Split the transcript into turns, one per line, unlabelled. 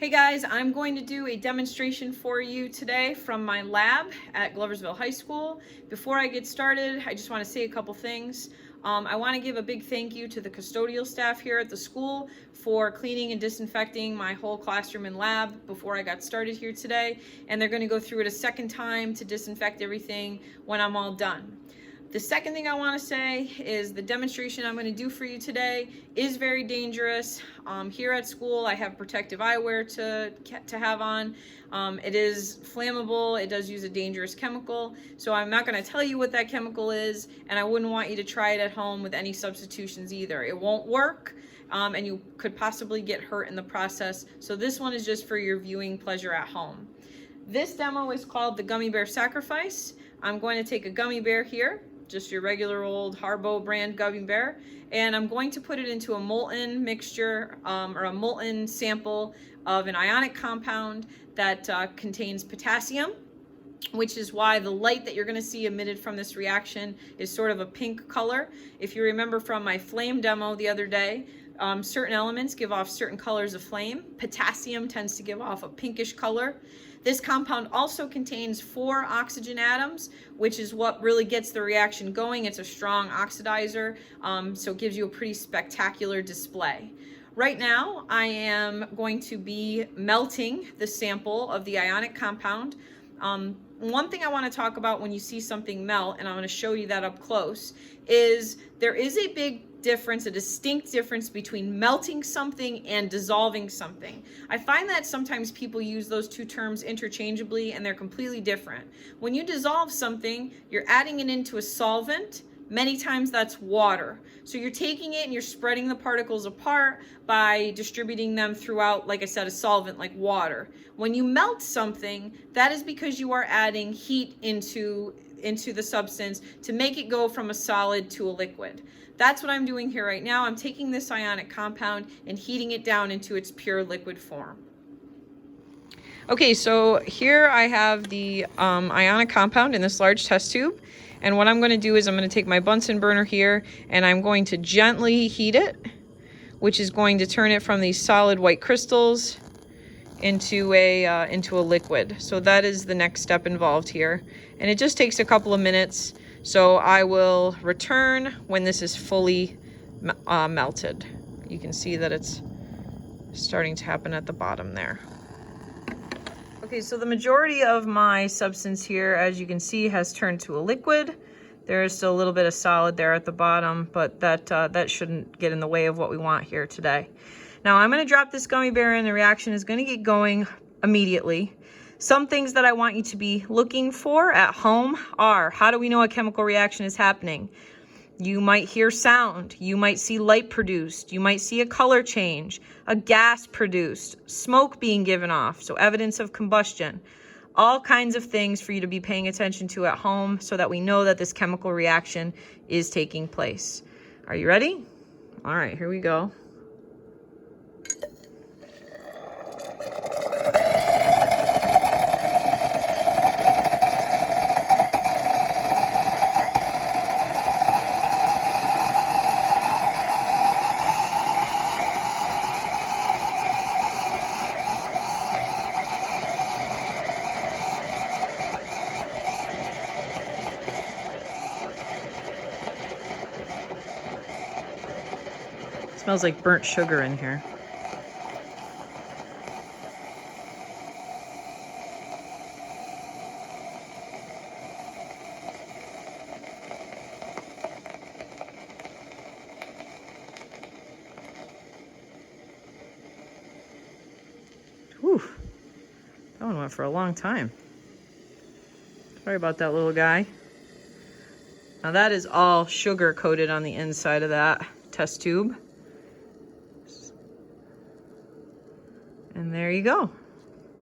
Hey guys, I'm going to do a demonstration for you today from my lab at Gloversville High School. Before I get started, I just want to say a couple things. I want to give a big thank you to the custodial staff here at the school for cleaning and disinfecting my whole classroom and lab before I got started here today. And they're going to go through it a second time to disinfect everything when I'm all done. The second thing I want to say is the demonstration I'm going to do for you today is very dangerous. Here at school, I have protective eyewear to have on. It is flammable. It does use a dangerous chemical. So I'm not going to tell you what that chemical is, and I wouldn't want you to try it at home with any substitutions either. It won't work, and you could possibly get hurt in the process. So this one is just for your viewing pleasure at home. This demo is called the Gummy Bear Sacrifice. I'm going to take a gummy bear here, just your regular old Harbo brand gummy bear, and I'm going to put it into a molten mixture or a molten sample of an ionic compound that contains potassium, which is why the light that you're going to see emitted from this reaction is sort of a pink color. If you remember from my flame demo the other day, certain elements give off certain colors of flame. Potassium tends to give off a pinkish color. This compound also contains 4 oxygen atoms, which is what really gets the reaction going. It's a strong oxidizer, so it gives you a pretty spectacular display. Right now, I am going to be melting the sample of the ionic compound. One thing I want to talk about when you see something melt, and I'm going to show you that up close, is there is a big difference, a distinct difference between melting something and dissolving something. I find that sometimes people use those two terms interchangeably and they're completely different. When you dissolve something, you're adding it into a solvent. Many times that's water. So you're taking it and you're spreading the particles apart by distributing them throughout, like I said, a solvent like water. When you melt something, that is because you are adding heat into the substance to make it go from a solid to a liquid. That's what I'm doing here right now. I'm taking this ionic compound and heating it down into its pure liquid form. Okay, so here I have the ionic compound in this large test tube. And what I'm going to do is I'm going to take my Bunsen burner here and I'm going to gently heat it, which is going to turn it from these solid white crystals into a liquid. So that is the next step involved here. And it just takes a couple of minutes. So I will return when this is fully melted. You can see that it's starting to happen at the bottom there. Okay, so the majority of my substance here, as you can see, has turned to a liquid. There is still a little bit of solid there at the bottom, but that shouldn't get in the way of what we want here today. Now I'm going to drop this gummy bear in. The reaction is going to get going immediately. Some things that I want you to be looking for at home are, how do we know a chemical reaction is happening? You might hear sound, you might see light produced, you might see a color change, a gas produced, smoke being given off, so evidence of combustion. All kinds of things for you to be paying attention to at home so that we know that this chemical reaction is taking place. Are you ready? All right, here we go. Smells like burnt sugar in here. Whew. That one went for a long time. Sorry about that, little guy. Now that is all sugar coated on the inside of that test tube. And there you go.